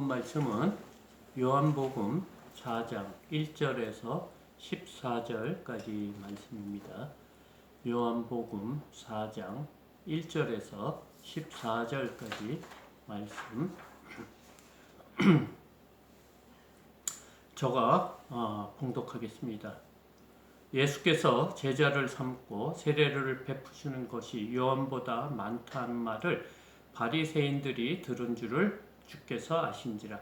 본 말씀은 요한복음 4장 1절에서 14절까지 말씀입니다. 요한복음 4장 1절에서 14절까지 말씀. 제가 봉독하겠습니다. 예수께서 제자를 삼고 세례를 베푸시는 것이 요한보다 많다는 말을 바리새인들이 들은 줄을 주께서 아신지라.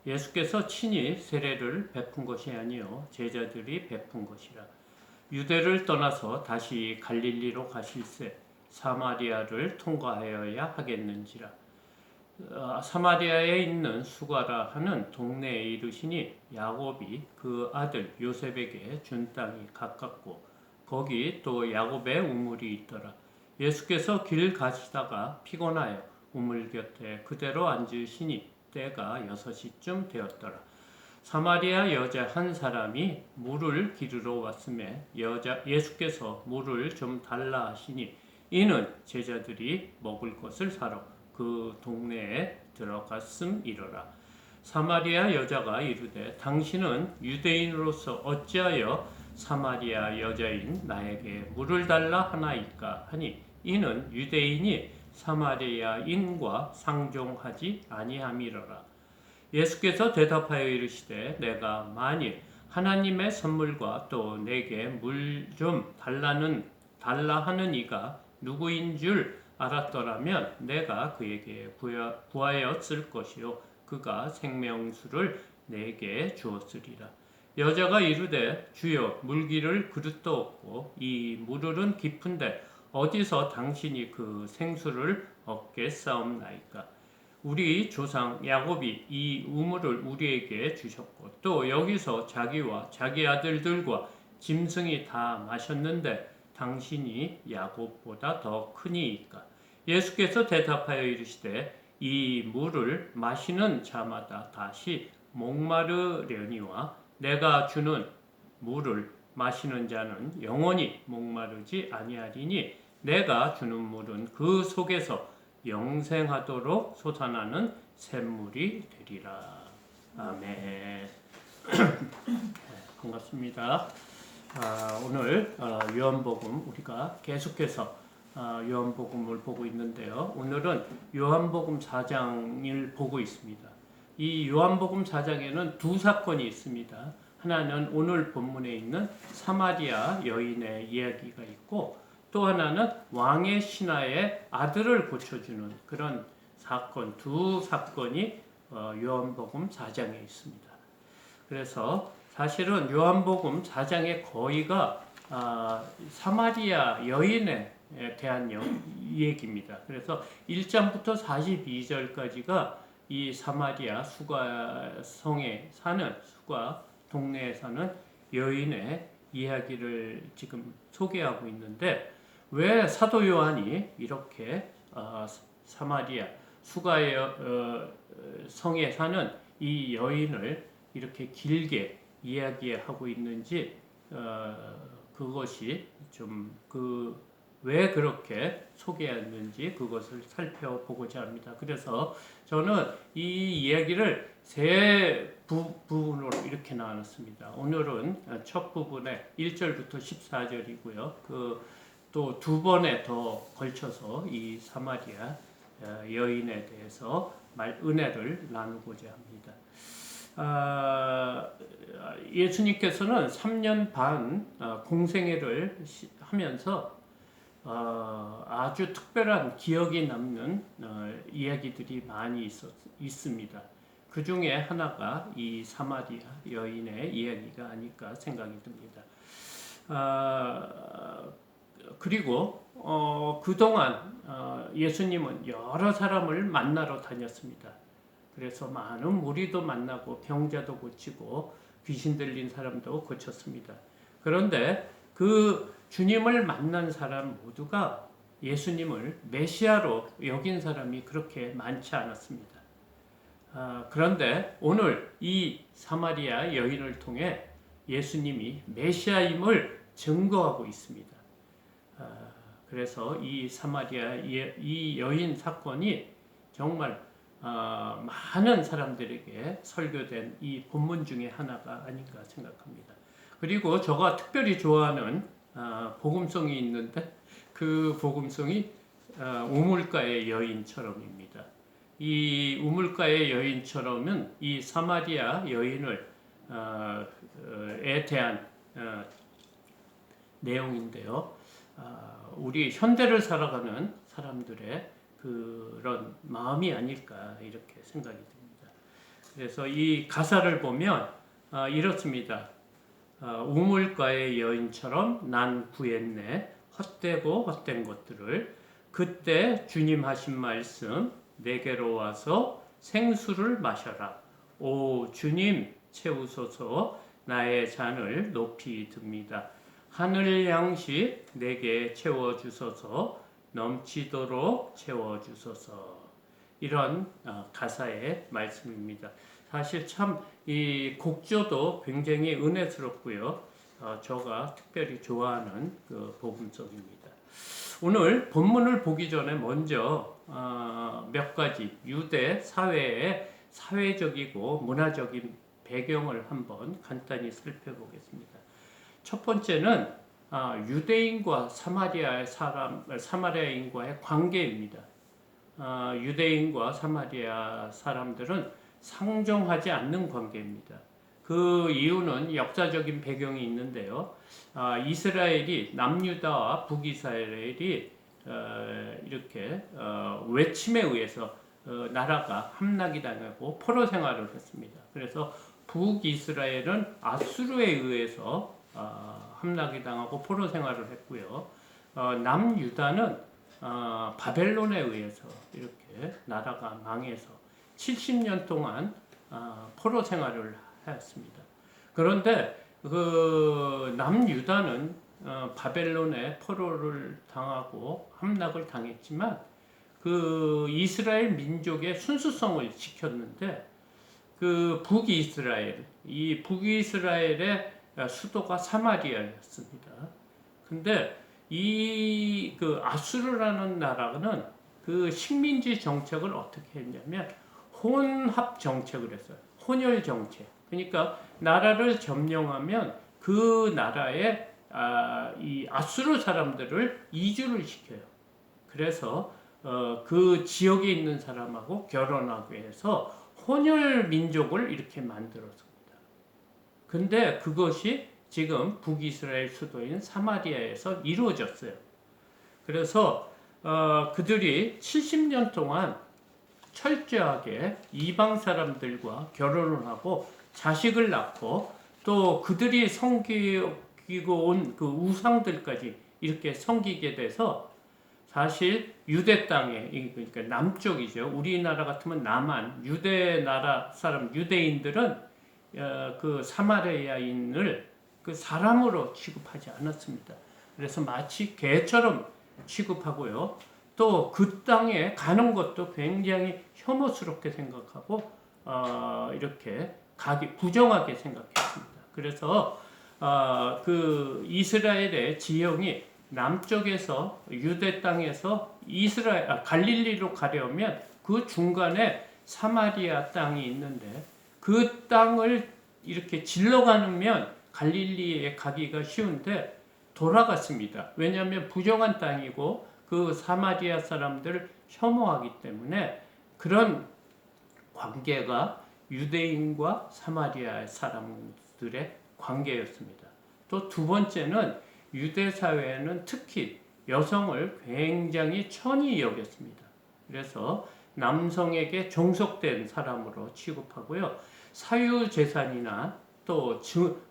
예수께서 친히 세례를 베푼 것이 아니요 제자들이 베푼 것이라. 유대를 떠나서 다시 갈릴리로 가실새 사마리아를 통과하여야 하겠는지라. 사마리아에 있는 수가라 하는 동네에 이르시니 야곱이 그 아들 요셉에게 준 땅이 가깝고 거기 또 야곱의 우물이 있더라. 예수께서 길 가시다가 피곤하여 우물 곁에 그대로 앉으시니 때가 6시쯤 되었더라. 사마리아 여자 한 사람이 물을 기르러 왔음에 예수께서 물을 좀 달라 하시니 이는 제자들이 먹을 것을 사러 그 동네에 들어갔음이러라. 사마리아 여자가 이르되 당신은 유대인으로서 어찌하여 사마리아 여자인 나에게 물을 달라 하나이까 하니 이는 유대인이 사마리아인과 상종하지 아니함이러라. 예수께서 대답하여 이르시되 내가 만일 하나님의 선물과 또 내게 물 좀 달라 하는 이가 누구인 줄 알았더라면 내가 그에게 구하였을 것이요 그가 생명수를 내게 주었으리라. 여자가 이르되 주여 물기를 그릇도 없고 이 물은 깊은데 어디서 당신이 그 생수를 얻겠사옵나이까. 우리 조상 야곱이 이 우물을 우리에게 주셨고 또 여기서 자기와 자기 아들들과 짐승이 다 마셨는데 당신이 야곱보다 더 크니이까. 예수께서 대답하여 이르시되 이 물을 마시는 자마다 다시 목마르려니와 내가 주는 물을 마시는 자는 영원히 목마르지 아니하리니 내가 주는 물은 그 속에서 영생하도록 솟아나는 샘물이 되리라. 아멘. 반갑습니다. 오늘 요한복음 우리가 계속해서 요한복음을 보고 있는데요. 오늘은 요한복음 4장을 보고 있습니다. 이 요한복음 4장에는 두 사건이 있습니다. 하나는 오늘 본문에 있는 사마리아 여인의 이야기가 있고 또 하나는 왕의 신하의 아들을 고쳐주는 그런 사건, 두 사건이 요한복음 4장에 있습니다. 그래서 사실은 요한복음 4장의 거의가 사마리아 여인에 대한 얘기입니다. 그래서 1장부터 42절까지가 이 사마리아 수가성에 사는 수가 동네에 사는 여인의 이야기를 지금 소개하고 있는데 왜 사도 요한이 이렇게 사마리아 수가의 성에 사는 이 여인을 이렇게 길게 이야기하고 있는지 그것이 좀 왜 그렇게 소개했는지 그것을 살펴보고자 합니다. 그래서 저는 이 이야기를 세 부분으로 이렇게 나눴습니다. 오늘은 첫 부분에 1절부터 14절이고요. 또 두 번에 더 걸쳐서 이 사마리아 여인에 대해서 은혜를 나누고자 합니다. 예수님께서는 3년 반 공생애를 하면서 아주 특별한 기억이 남는 이야기들이 많이 있습니다. 그 중에 하나가 이 사마리아 여인의 이야기가 아닐까 생각이 듭니다. 그리고 그동안 예수님은 여러 사람을 만나러 다녔습니다. 그래서 많은 무리도 만나고 병자도 고치고 귀신 들린 사람도 고쳤습니다. 그런데 그 주님을 만난 사람 모두가 예수님을 메시아로 여긴 사람이 그렇게 많지 않았습니다. 그런데 오늘 이 사마리아 여인을 통해 예수님이 메시아임을 증거하고 있습니다. 그래서 이 사마리아 이 여인 사건이 정말 많은 사람들에게 설교된 이 본문 중에 하나가 아닌가 생각합니다. 그리고 제가 특별히 좋아하는 복음송이 있는데 그 복음송이 우물가의 여인처럼입니다. 이 우물가의 여인처럼은 이 사마리아 여인을 에 대한 내용인데요. 우리 현대를 살아가는 사람들의 그런 마음이 아닐까 이렇게 생각이 듭니다. 그래서 이 가사를 보면 이렇습니다. 우물가의 여인처럼 난 구했네 헛되고 헛된 것들을 그때 주님 하신 말씀 내게로 와서 생수를 마셔라. 오 주님 채우소서 나의 잔을 높이 듭니다. 하늘 양식 내게 채워주소서 넘치도록 채워주소서. 이런 가사의 말씀입니다. 사실 참 이 곡조도 굉장히 은혜스럽고요. 제가 특별히 좋아하는 그 복음송입니다. 오늘 본문을 보기 전에 먼저 몇 가지 유대 사회의 사회적이고 문화적인 배경을 한번 간단히 살펴보겠습니다. 첫 번째는 유대인과 사마리아인과의 관계입니다. 유대인과 사마리아 사람들은 상종하지 않는 관계입니다. 그 이유는 역사적인 배경이 있는데요. 이스라엘이 남유다와 북이스라엘이 이렇게 외침에 의해서 나라가 함락이 당하고 포로 생활을 했습니다. 그래서 북이스라엘은 아수르에 의해서 함락이 당하고 포로 생활을 했고요. 남유다는 바벨론에 의해서 이렇게 나라가 망해서 70년 동안 포로 생활을 했습니다. 그런데 그 남유다는 바벨론에 포로를 당하고 함락을 당했지만 그 이스라엘 민족의 순수성을 지켰는데 그 이 북이스라엘의 수도가 사마리아였습니다. 근데 이 그 아수르라는 나라는 그 식민지 정책을 어떻게 했냐면 혼합 정책을 했어요. 혼혈 정책. 그러니까 나라를 점령하면 그 나라에 이 아수르 사람들을 이주를 시켜요. 그래서 그 지역에 있는 사람하고 결혼하게 해서 혼혈 민족을 이렇게 만들었습니다. 근데 그것이 지금 북이스라엘 수도인 사마리아에서 이루어졌어요. 그래서 그들이 70년 동안 철저하게 이방 사람들과 결혼을 하고 자식을 낳고 또 그들이 섬기고 온 그 우상들까지 이렇게 섬기게 돼서 사실 유대 땅에 그러니까 남쪽이죠. 우리나라 같으면 남한 유대 나라 사람 유대인들은 그 사마리아인을 그 사람으로 취급하지 않았습니다. 그래서 마치 개처럼 취급하고요. 또 그 땅에 가는 것도 굉장히 혐오스럽게 생각하고 이렇게 부정하게 생각했습니다. 그래서 그 이스라엘의 지형이 남쪽에서 유대 땅에서 갈릴리로 가려면 그 중간에 사마리아 땅이 있는데 그 땅을 이렇게 질러가면 갈릴리에 가기가 쉬운데 돌아갔습니다. 왜냐하면 부정한 땅이고 그 사마리아 사람들을 혐오하기 때문에 그런 관계가 유대인과 사마리아 사람들의 관계였습니다. 또 두 번째는 유대 사회에는 특히 여성을 굉장히 천히 여겼습니다. 그래서 남성에게 종속된 사람으로 취급하고요. 사유재산이나 또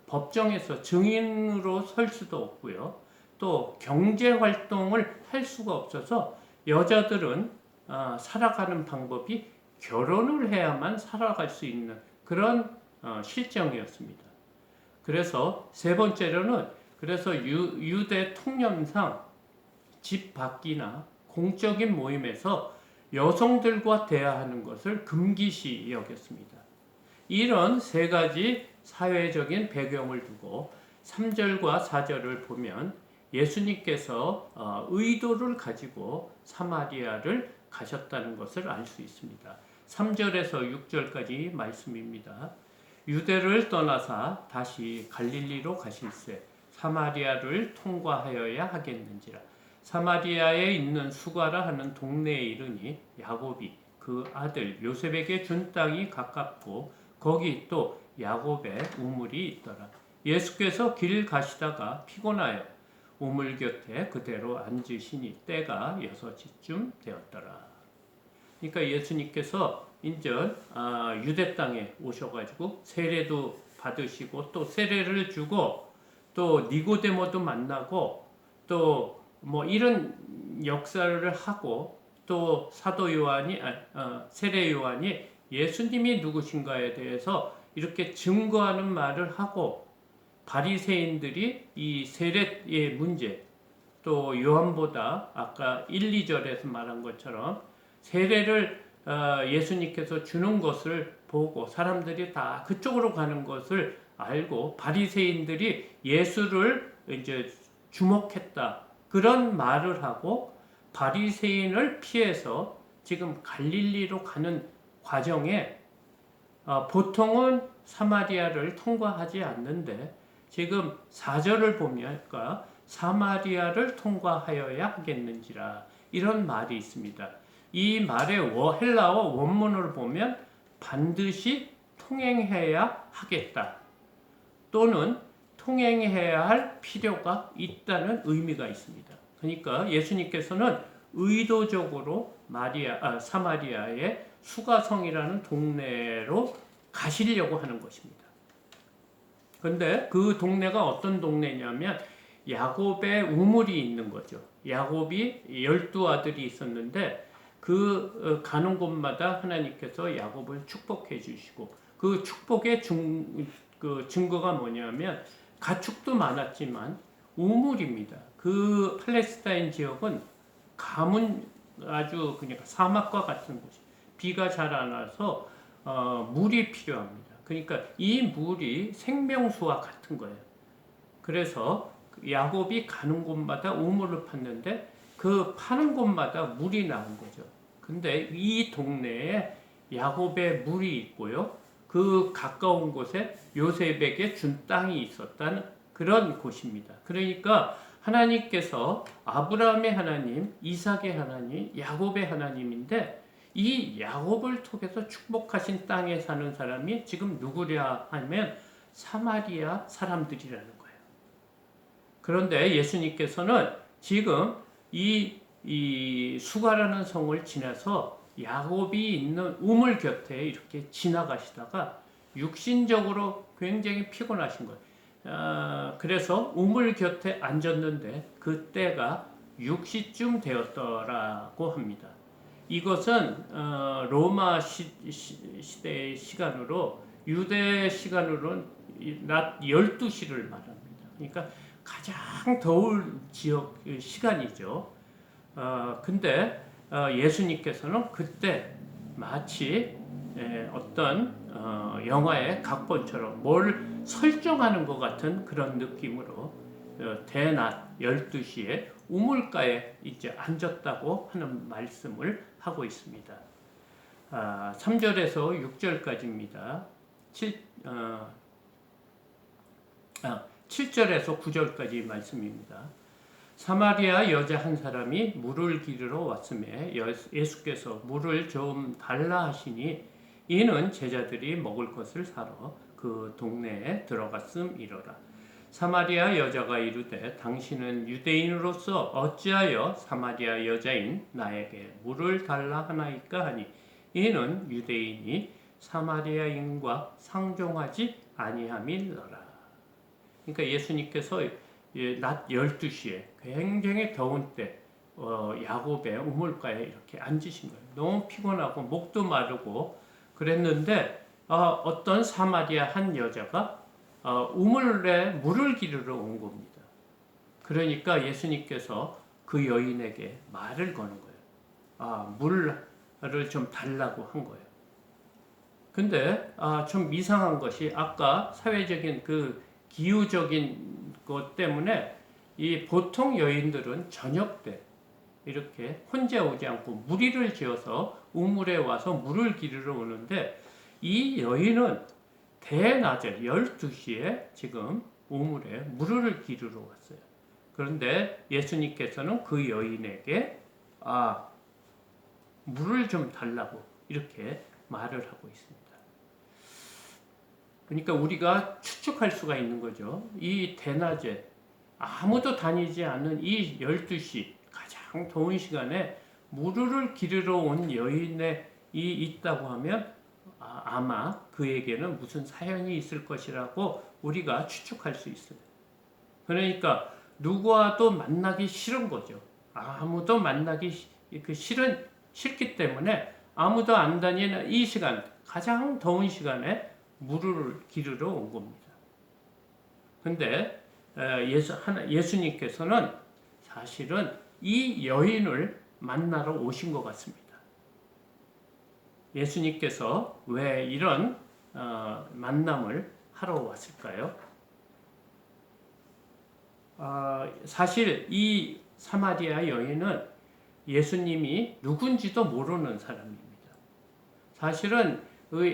법정에서 증인으로 설 수도 없고요. 또 경제활동을 할 수가 없어서 여자들은 살아가는 방법이 결혼을 해야만 살아갈 수 있는 그런 실정이었습니다. 그래서 세 번째로는 그래서 유대 통념상 집 밖이나 공적인 모임에서 여성들과 대화하는 것을 금기시 여겼습니다. 이런 세 가지 사회적인 배경을 두고 3절과 4절을 보면 예수님께서 의도를 가지고 사마리아를 가셨다는 것을 알 수 있습니다. 3절에서 6절까지 말씀입니다. 유대를 떠나사 다시 갈릴리로 가실새 사마리아를 통과하여야 하겠는지라. 사마리아에 있는 수가라 하는 동네에 이르니 야곱이 그 아들 요셉에게 준 땅이 가깝고 거기 또 야곱의 우물이 있더라. 예수께서 길 가시다가 피곤하여 우물 곁에 그대로 앉으시니 때가 6시쯤 되었더라. 그러니까 예수님께서 인전 유대 땅에 오셔가지고 세례도 받으시고 또 세례를 주고 또 니고데모도 만나고 또 뭐 이런 역사를 하고 또 사도 요한이 세례 요한이 예수님이 누구신가에 대해서 이렇게 증거하는 말을 하고 바리새인들이 이 세례의 문제 또 요한보다 아까 1, 2절에서 말한 것처럼 세례를 예수님께서 주는 것을 보고 사람들이 다 그쪽으로 가는 것을 알고 바리새인들이 예수를 이제 주목했다. 그런 말을 하고 바리새인을 피해서 지금 갈릴리로 가는 과정에 보통은 사마리아를 통과하지 않는데 지금 4절을 보면 사마리아를 통과하여야 하겠는지라 이런 말이 있습니다. 이 말의 헬라어 원문을 보면 반드시 통행해야 하겠다 또는 통행해야 할 필요가 있다는 의미가 있습니다. 그러니까 예수님께서는 의도적으로 사마리아의 수가성이라는 동네로 가시려고 하는 것입니다. 그런데 그 동네가 어떤 동네냐면 야곱의 우물이 있는 거죠. 야곱이 12아들이 있었는데 그 가는 곳마다 하나님께서 야곱을 축복해 주시고 그 축복의 증거가 뭐냐면 가축도 많았지만 우물입니다. 그 팔레스타인 지역은 가문 아주 그냥 사막과 같은 곳이 비가 잘 안 와서 물이 필요합니다. 그러니까 이 물이 생명수와 같은 거예요. 그래서 야곱이 가는 곳마다 우물을 팠는데 그 파는 곳마다 물이 나온 거죠. 근데 이 동네에 야곱의 물이 있고요. 그 가까운 곳에 요셉에게 준 땅이 있었다는 그런 곳입니다. 그러니까 하나님께서 아브라함의 하나님, 이삭의 하나님, 야곱의 하나님인데 이 야곱을 통해서 축복하신 땅에 사는 사람이 지금 누구냐 하면 사마리아 사람들이라는 거예요. 그런데 예수님께서는 지금 이 수가라는 성을 지나서 야곱이 있는 우물 곁에 이렇게 지나가시다가 육신적으로 굉장히 피곤하신 거예요. 그래서 우물 곁에 앉았는데 그때가 6시쯤 되었더라고 합니다. 이것은 로마 시대의 시간으로 유대 시간으로는 낮 12시를 말합니다. 그러니까 가장 더울 지역 시간이죠. 근데 예수님께서는 그때 마치 어떤 영화의 각본처럼 뭘 설정하는 것 같은 그런 느낌으로 대낮 12시에 우물가에 이제 앉았다고 하는 말씀을 하고 있습니다. 3절에서 6절까지입니다. 7절에서 9절까지 말씀입니다. 사마리아 여자 한 사람이 물을 기르러 왔음에 예수께서 물을 좀 달라 하시니 이는 제자들이 먹을 것을 사러 그 동네에 들어갔음이로라. 사마리아 여자가 이르되 당신은 유대인으로서 어찌하여 사마리아 여자인 나에게 물을 달라 하나이까 하니 이는 유대인이 사마리아인과 상종하지 아니함이니라. 그러니까 예수님께서 낮 12시에 굉장히 더운 때 야곱의 우물가에 이렇게 앉으신 거예요. 너무 피곤하고 목도 마르고 그랬는데 어떤 사마리아 한 여자가 우물에 물을 기르러 온 겁니다. 그러니까 예수님께서 그 여인에게 말을 거는 거예요. 물을 좀 달라고 한 거예요. 근데 좀 이상한 것이 아까 사회적인 그 기후적인 것 때문에 이 보통 여인들은 저녁 때 이렇게 혼자 오지 않고 무리를 지어서 우물에 와서 물을 기르러 오는데 이 여인은 대낮에 12시에 지금 우물에 물을 기르러 왔어요. 그런데 예수님께서는 그 여인에게 물을 좀 달라고 이렇게 말을 하고 있습니다. 그러니까 우리가 추측할 수가 있는 거죠. 이 대낮에 아무도 다니지 않는 이 12시 가장 더운 시간에 물을 기르러 온 여인이 있다고 하면 아마 그에게는 무슨 사연이 있을 것이라고 우리가 추측할 수 있어요. 그러니까 누구와도 만나기 싫은 거죠. 아무도 만나기 싫기 때문에 아무도 안 다니는 이 시간, 가장 더운 시간에 물을 기르러 온 겁니다. 근데 예수님께서는 사실은 이 여인을 만나러 오신 것 같습니다. 예수님께서 왜 이런 만남을 하러 왔을까요? 사실 이 사마리아 여인은 예수님이 누군지도 모르는 사람입니다. 사실은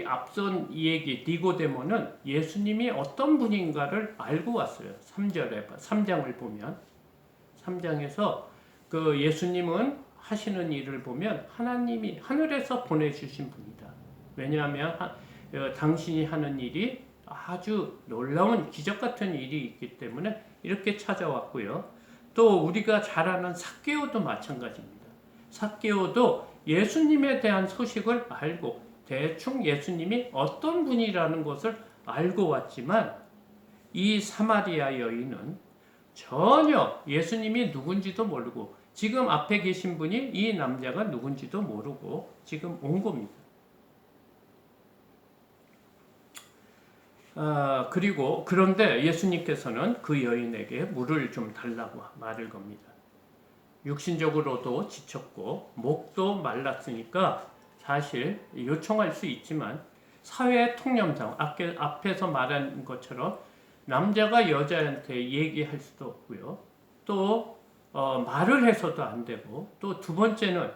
앞선 얘기 니고데모는 예수님이 어떤 분인가를 알고 왔어요. 3장을 보면 3장에서 그 예수님은 하시는 일을 보면 하나님이 하늘에서 보내주신 분이다. 왜냐하면 당신이 하는 일이 아주 놀라운 기적 같은 일이 있기 때문에 이렇게 찾아왔고요. 또 우리가 잘 아는 삭개오도 마찬가지입니다. 삭개오도 예수님에 대한 소식을 알고 대충 예수님이 어떤 분이라는 것을 알고 왔지만 이 사마리아 여인은 전혀 예수님이 누군지도 모르고 지금 앞에 계신 분이 이 남자가 누군지도 모르고 지금 온 겁니다. 그런데 예수님께서는 그 여인에게 물을 좀 달라고 말을 겁니다. 육신적으로도 지쳤고 목도 말랐으니까 사실 요청할 수 있지만 사회 통념상 앞에서 말한 것처럼 남자가 여자한테 얘기할 수도 없고요. 또 말을 해서도 안 되고 또 두 번째는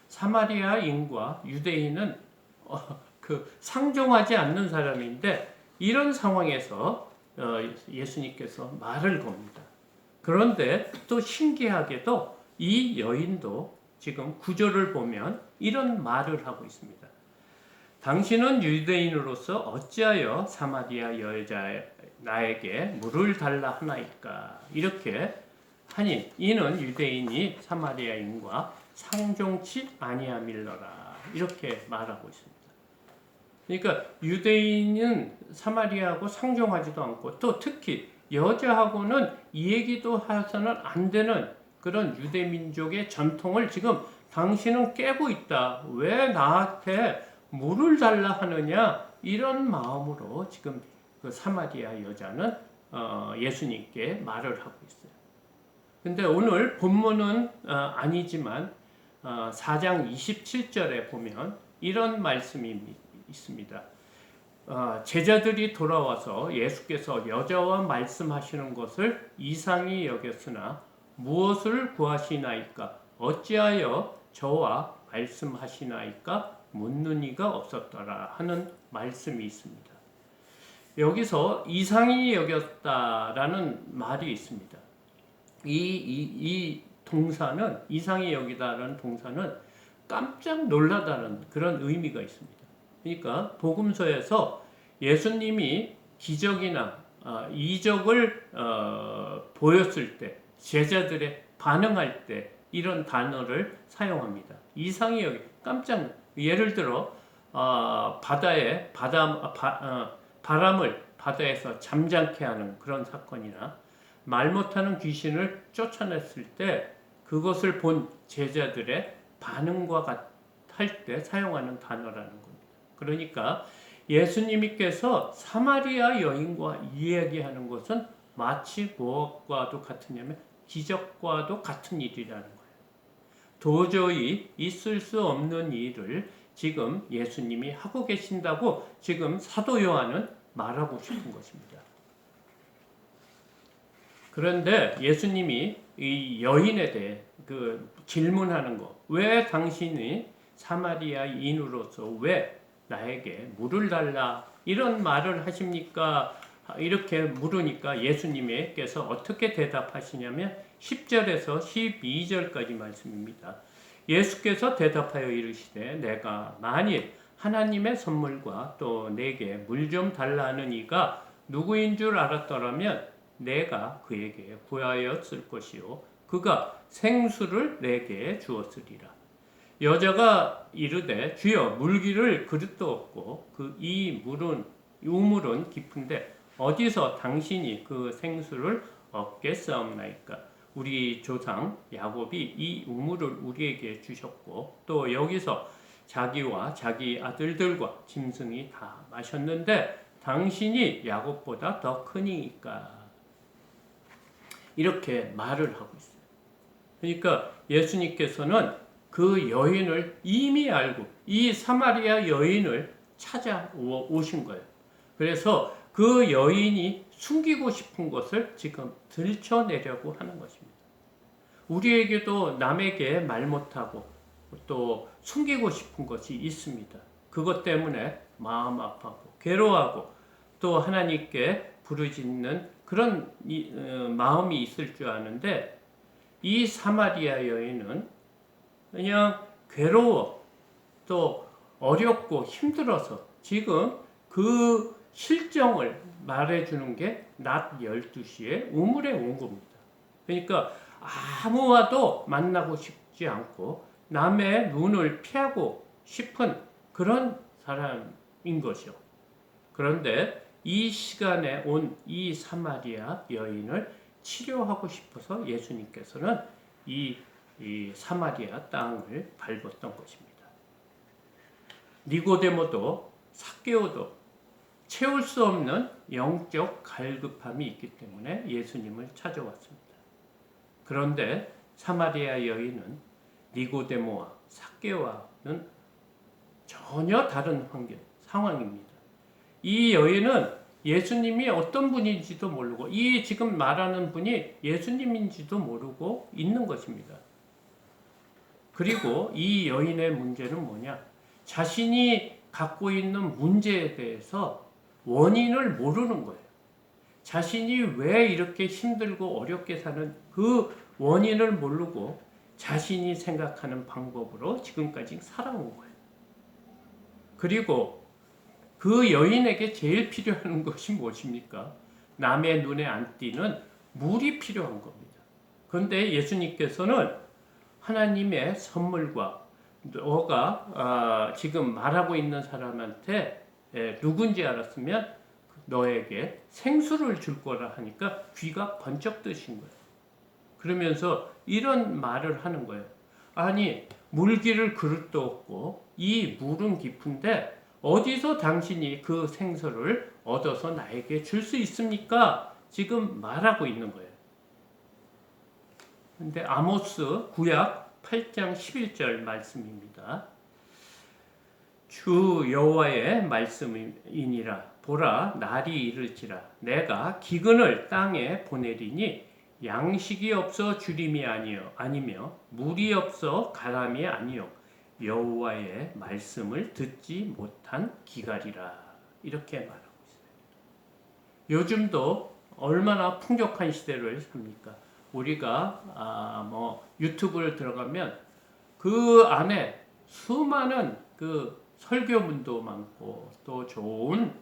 사마리아인과 유대인은 상종하지 않는 사람인데 이런 상황에서 예수님께서 말을 겁니다. 그런데 또 신기하게도 이 여인도 지금 구절을 보면 이런 말을 하고 있습니다. 당신은 유대인으로서 어찌하여 사마리아 여자 나에게 물을 달라 하나이까? 이렇게 하니 이는 유대인이 사마리아인과 상종치 아니함일러라. 이렇게 말하고 있습니다. 그러니까 유대인은 사마리아하고 상종하지도 않고 또 특히 여자하고는 이 얘기도 해서는 안 되는 그런 유대민족의 전통을 지금 당신은 깨고 있다. 왜 나한테 물을 달라 하느냐? 이런 마음으로 지금 그 사마리아 여자는 예수님께 말을 하고 있어요. 근데 오늘 본문은 아니지만 4장 27절에 보면 이런 말씀이 있습니다. 제자들이 돌아와서 예수께서 여자와 말씀하시는 것을 이상히 여겼으나 무엇을 구하시나이까? 어찌하여 저와 말씀하시나이까? 묻는 이가 없었더라 하는 말씀이 있습니다. 여기서 이상히 여겼다라는 말이 있습니다. 이 동사는 이상히 여기다라는 동사는 깜짝 놀라다는 그런 의미가 있습니다. 그러니까 복음서에서 예수님이 기적이나 이적을 보였을 때 제자들의 반응할 때 이런 단어를 사용합니다. 이상히 여기 예를 들어 바람을 바다에서 잠잠케 하는 그런 사건이나 말 못하는 귀신을 쫓아냈을 때 그것을 본 제자들의 반응과 같을 때 사용하는 단어라는 겁니다. 그러니까 예수님께서 사마리아 여인과 이야기하는 것은 마치 무엇과도 같으냐면 기적과도 같은 일이라는 거예요. 도저히 있을 수 없는 일을 지금 예수님이 하고 계신다고 지금 사도 요한은 말하고 싶은 것입니다. 그런데 예수님이 이 여인에 대해 그 질문하는 거. 왜 당신이 사마리아인으로서 왜 나에게 물을 달라 이런 말을 하십니까? 이렇게 물으니까 예수님께서 어떻게 대답하시냐면 10절에서 12절까지 말씀입니다. 예수께서 대답하여 이르시되 내가 만일 하나님의 선물과 또 내게 물 좀 달라는 이가 누구인 줄 알았더라면 내가 그에게 구하였을 것이요 그가 생수를 내게 주었으리라. 여자가 이르되 주여 물기를 그릇도 없고 이 우물은 깊은데 어디서 당신이 그 생수를 얻겠사옵나이까. 우리 조상 야곱이 이 우물을 우리에게 주셨고 또 여기서 자기와 자기 아들들과 짐승이 다 마셨는데 당신이 야곱보다 더 크니까. 이렇게 말을 하고 있어요. 그러니까 예수님께서는 그 여인을 이미 알고 이 사마리아 여인을 찾아오신 거예요. 그래서 그 여인이 숨기고 싶은 것을 지금 들춰내려고 하는 것입니다. 우리에게도 남에게 말 못하고 또 숨기고 싶은 것이 있습니다. 그것 때문에 마음 아파하고 괴로워하고 또 하나님께 부르짖는 그런 마음이 있을 줄 아는데 이 사마리아 여인은 그냥 괴로워 또 어렵고 힘들어서 지금 그 실정을 말해주는 게 낮 12시에 우물에 온 겁니다. 그러니까 아무와도 만나고 싶지 않고 남의 눈을 피하고 싶은 그런 사람인 것이요. 그런데 이 시간에 온 이 사마리아 여인을 치료하고 싶어서 예수님께서는 이 사마리아 땅을 밟았던 것입니다. 니고데모도 삭개오도 채울 수 없는 영적 갈급함이 있기 때문에 예수님을 찾아왔습니다. 그런데 사마리아 여인은 니고데모와 삭개오와는 전혀 다른 상황입니다. 이 여인은 예수님이 어떤 분인지도 모르고 이 지금 말하는 분이 예수님인지도 모르고 있는 것입니다. 그리고 이 여인의 문제는 뭐냐? 자신이 갖고 있는 문제에 대해서 원인을 모르는 거예요. 자신이 왜 이렇게 힘들고 어렵게 사는 그 원인을 모르고 자신이 생각하는 방법으로 지금까지 살아온 거예요. 그리고 그 여인에게 제일 필요한 것이 무엇입니까? 남의 눈에 안 띄는 물이 필요한 겁니다. 그런데 예수님께서는 하나님의 선물과 너가 지금 말하고 있는 사람한테 누군지 알았으면 너에게 생수를 줄 거라 하니까 귀가 번쩍 뜨신 거예요. 그러면서 이런 말을 하는 거예요. 아니 물기를 그릇도 없고 이 물은 깊은데 어디서 당신이 그 생수를 얻어서 나에게 줄 수 있습니까? 지금 말하고 있는 거예요. 근데 아모스 구약 8장 11절 말씀입니다. 주 여호와의 말씀이니라. 보라 날이 이르지라. 내가 기근을 땅에 보내리니 양식이 없어 주림이 아니며 물이 없어 가람이 아니요 여호와의 말씀을 듣지 못한 기갈이라. 이렇게 말하고 있어요. 요즘도 얼마나 풍족한 시대를 삽니까? 우리가 유튜브를 들어가면 그 안에 수많은 그 설교문도 많고 또 좋은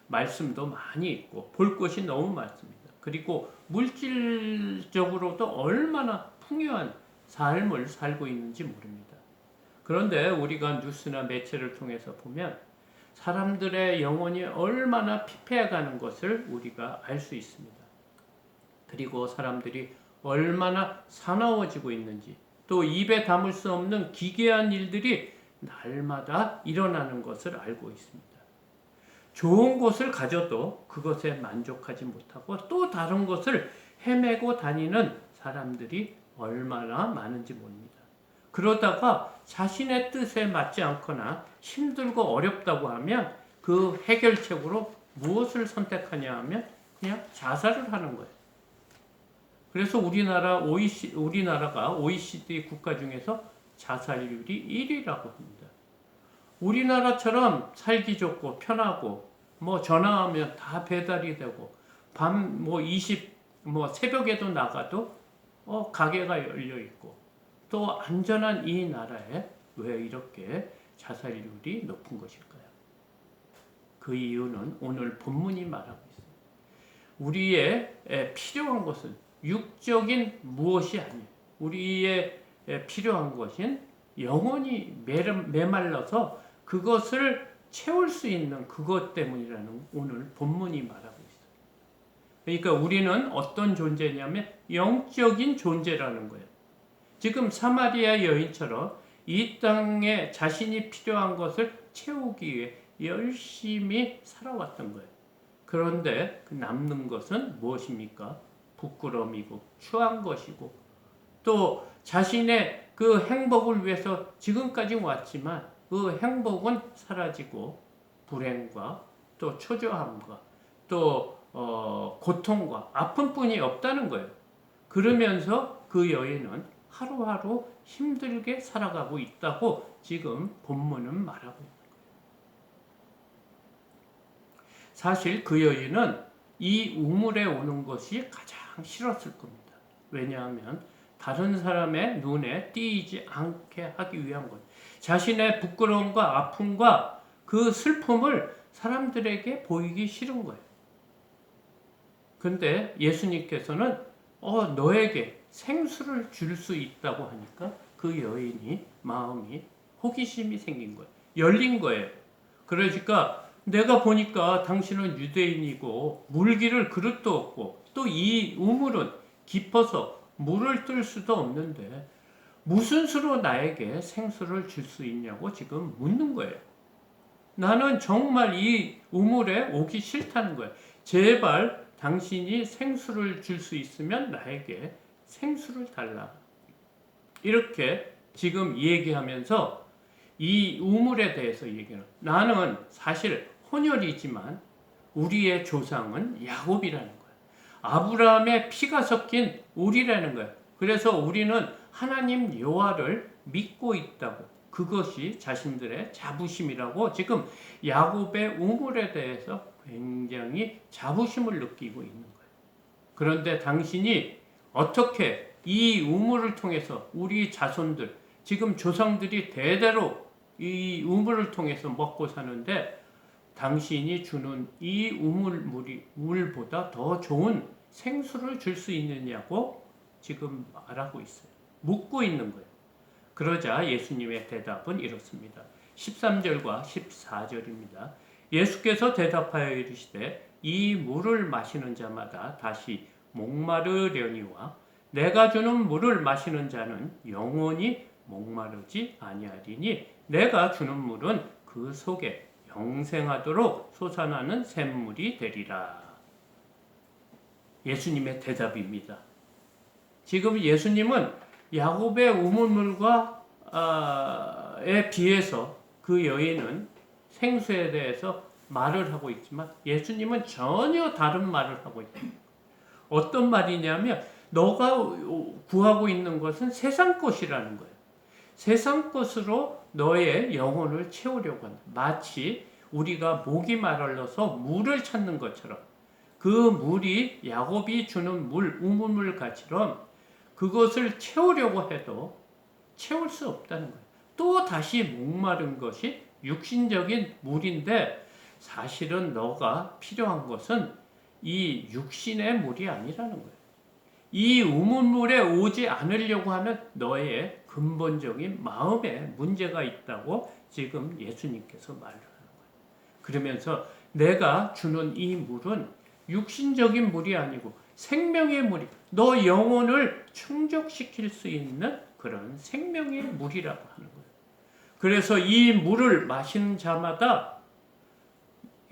말씀도 많이 있고 볼 것이 너무 많습니다. 그리고 물질적으로도 얼마나 풍요한 삶을 살고 있는지 모릅니다. 그런데 우리가 뉴스나 매체를 통해서 보면 사람들의 영혼이 얼마나 피폐해가는 것을 우리가 알 수 있습니다. 그리고 사람들이 얼마나 사나워지고 있는지 또 입에 담을 수 없는 기괴한 일들이 날마다 일어나는 것을 알고 있습니다. 좋은 것을 가져도 그것에 만족하지 못하고 또 다른 것을 헤매고 다니는 사람들이 얼마나 많은지 모릅니다. 그러다가 자신의 뜻에 맞지 않거나 힘들고 어렵다고 하면 그 해결책으로 무엇을 선택하냐 하면 그냥 자살을 하는 거예요. 그래서 우리나라가 OECD 국가 중에서 자살률이 1위라고 합니다. 우리나라처럼 살기 좋고 편하고 뭐 전화하면 다 배달이 되고 밤 뭐 새벽에도 나가도 가게가 열려 있고 또 안전한 이 나라에 왜 이렇게 자살률이 높은 것일까요? 그 이유는 오늘 본문이 말하고 있어요. 우리의 필요한 것은 육적인 무엇이 아니에요. 우리의 필요한 것은 영혼이 메말라서 그것을 채울 수 있는 그것 때문이라는 오늘 본문이 말하고 있어요. 그러니까 우리는 어떤 존재냐면 영적인 존재라는 거예요. 지금 사마리아 여인처럼 이 땅에 자신이 필요한 것을 채우기 위해 열심히 살아왔던 거예요. 그런데 그 남는 것은 무엇입니까? 부끄러움이고 추한 것이고 또 자신의 그 행복을 위해서 지금까지 왔지만 그 행복은 사라지고 불행과 또 초조함과 또 고통과 아픔뿐이 없다는 거예요. 그러면서 그 여인은 하루하루 힘들게 살아가고 있다고 지금 본문은 말하고 있는 거예요. 사실 그 여인은 이 우물에 오는 것이 가장 싫었을 겁니다. 왜냐하면 다른 사람의 눈에 띄지 않게 하기 위한 것. 자신의 부끄러움과 아픔과 그 슬픔을 사람들에게 보이기 싫은 거예요. 근데 예수님께서는 너에게 생수를 줄 수 있다고 하니까 그 여인이 마음이 호기심이 생긴 거예요. 열린 거예요. 그러니까 내가 보니까 당신은 유대인이고 물기를 그릇도 없고 또 이 우물은 깊어서 물을 뜰 수도 없는데 무슨 수로 나에게 생수를 줄 수 있냐고 지금 묻는 거예요. 나는 정말 이 우물에 오기 싫다는 거예요. 제발 당신이 생수를 줄 수 있으면 나에게 생수를 달라. 이렇게 지금 얘기하면서 이 우물에 대해서 얘기해요. 나는 사실 혼혈이지만 우리의 조상은 야곱이라는 거예요. 아브라함의 피가 섞인 우리라는 거예요. 그래서 우리는 하나님 여호와를 믿고 있다고. 그것이 자신들의 자부심이라고 지금 야곱의 우물에 대해서 굉장히 자부심을 느끼고 있는 거예요. 그런데 당신이 어떻게 이 우물을 통해서 우리 자손들, 지금 조상들이 대대로 이 우물을 통해서 먹고 사는데 당신이 주는 이 물보다 더 좋은 생수를 줄 수 있느냐고 지금 말하고 있어요. 묻고 있는 거예요. 그러자 예수님의 대답은 이렇습니다. 13절과 14절입니다. 예수께서 대답하여 이르시되 이 물을 마시는 자마다 다시 목마르려니와 내가 주는 물을 마시는 자는 영원히 목마르지 아니하리니 내가 주는 물은 그 속에 영생하도록 솟아나는 샘물이 되리라. 예수님의 대답입니다. 지금 예수님은 야곱의 우물물과 에 비해서 그 여인은 생수에 대해서 말을 하고 있지만 예수님은 전혀 다른 말을 하고 있다. 어떤 말이냐면 너가 구하고 있는 것은 세상 것이라는 거예요. 세상 것으로 너의 영혼을 채우려고 한다. 마치 우리가 목이 마르러서 물을 찾는 것처럼 그 물이 야곱이 주는 우물물 같이럼 그것을 채우려고 해도 채울 수 없다는 거예요. 또 다시 목마른 것이 육신적인 물인데 사실은 너가 필요한 것은 이 육신의 물이 아니라는 거예요. 이 우물물에 오지 않으려고 하는 너의 근본적인 마음에 문제가 있다고 지금 예수님께서 말을 하는 거예요. 그러면서 내가 주는 이 물은 육신적인 물이 아니고 생명의 물이, 너 영혼을 충족시킬 수 있는 그런 생명의 물이라고 하는 거예요. 그래서 이 물을 마시는 자마다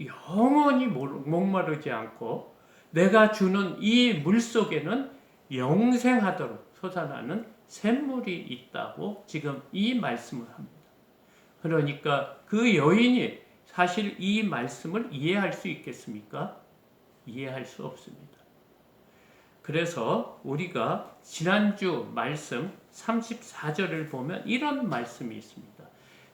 영원히 목마르지 않고 내가 주는 이 물 속에는 영생하도록 솟아나는 샘물이 있다고 지금 이 말씀을 합니다. 그러니까 그 여인이 사실 이 말씀을 이해할 수 있겠습니까? 이해할 수 없습니다. 그래서 우리가 지난주 말씀 34절을 보면 이런 말씀이 있습니다.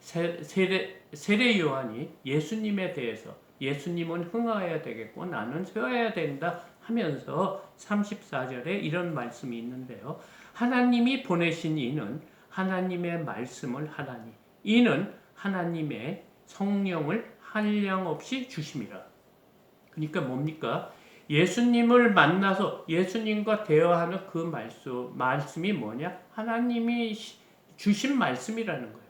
세례 요한이 예수님에 대해서 예수님은 흥하여야 되겠고 나는 쇠하여야 된다 하면서 34절에 이런 말씀이 있는데요. 하나님이 보내신 이는 하나님의 말씀을 하나니 이는 하나님의 성령을 한량없이 주심이라. 그러니까 뭡니까? 예수님을 만나서 예수님과 대화하는 그 말씀이 뭐냐? 하나님이 주신 말씀이라는 거예요.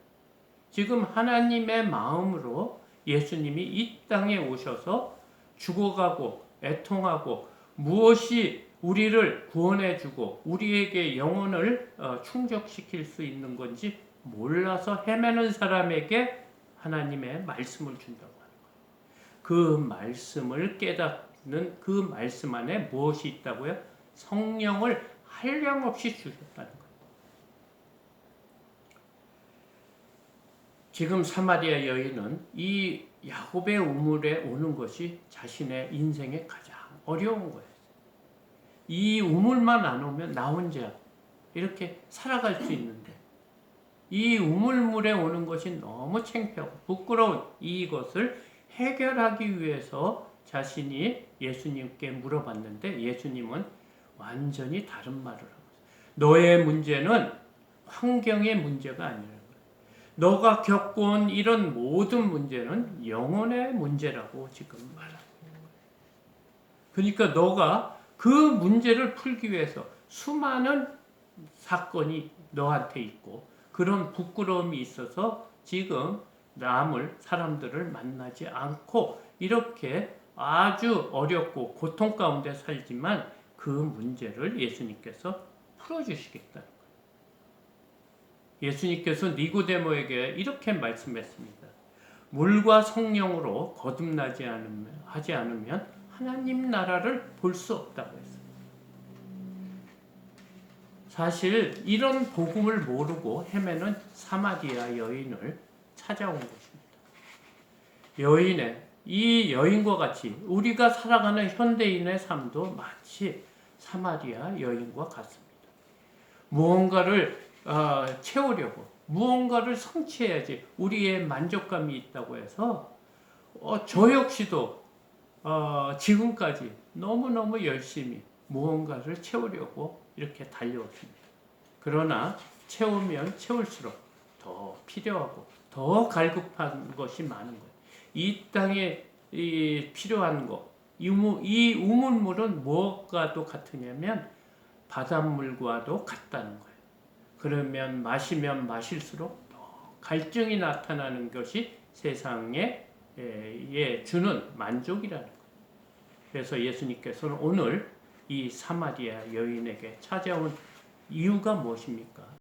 지금 하나님의 마음으로 예수님이 이 땅에 오셔서 죽어가고 애통하고 무엇이 우리를 구원해주고 우리에게 영혼을 충족시킬 수 있는 건지 몰라서 헤매는 사람에게 하나님의 말씀을 준다고 하는 거예요. 그 말씀을 깨닫는 그 말씀 안에 무엇이 있다고요? 성령을 한량없이 주셨다는 거예요. 지금 사마리아 여인은 이 야곱의 우물에 오는 것이 자신의 인생의 가장 어려운 거예요. 이 우물만 안 오면 나 혼자 이렇게 살아갈 수 있는데 이 우물물에 오는 것이 너무 창피하고 부끄러운 이것을 해결하기 위해서 자신이 예수님께 물어봤는데 예수님은 완전히 다른 말을 하고 있어요. 너의 문제는 환경의 문제가 아니라는 거예요. 너가 겪어온 이런 모든 문제는 영혼의 문제라고 지금 말하고 있는 거예요. 그러니까 너가 그 문제를 풀기 위해서 수많은 사건이 너한테 있고 그런 부끄러움이 있어서 지금 사람들을 만나지 않고 이렇게 아주 어렵고 고통 가운데 살지만 그 문제를 예수님께서 풀어주시겠다는 거예요. 예수님께서 니고데모에게 이렇게 말씀했습니다. 물과 성령으로 거듭나지 않으면 하나님 나라를 볼 수 없다고 했어요. 사실 이런 복음을 모르고 헤매는 사마리아 여인을 찾아온 것입니다. 이 여인과 같이 우리가 살아가는 현대인의 삶도 마치 사마리아 여인과 같습니다. 무언가를 채우려고 무언가를 성취해야지 우리의 만족감이 있다고 해서 저 역시도 지금까지 너무너무 열심히 무언가를 채우려고 이렇게 달려왔습니다. 그러나 채우면 채울수록 더 필요하고 더 갈급한 것이 많은 거예요. 이 땅에 필요한 것, 이 우물물은 무엇과도 같으냐면 바닷물과도 같다는 거예요. 그러면 마시면 마실수록 더 갈증이 나타나는 것이 세상에 주는 만족이라는 거예요. 그래서 예수님께서는 오늘 이 사마리아 여인에게 찾아온 이유가 무엇입니까?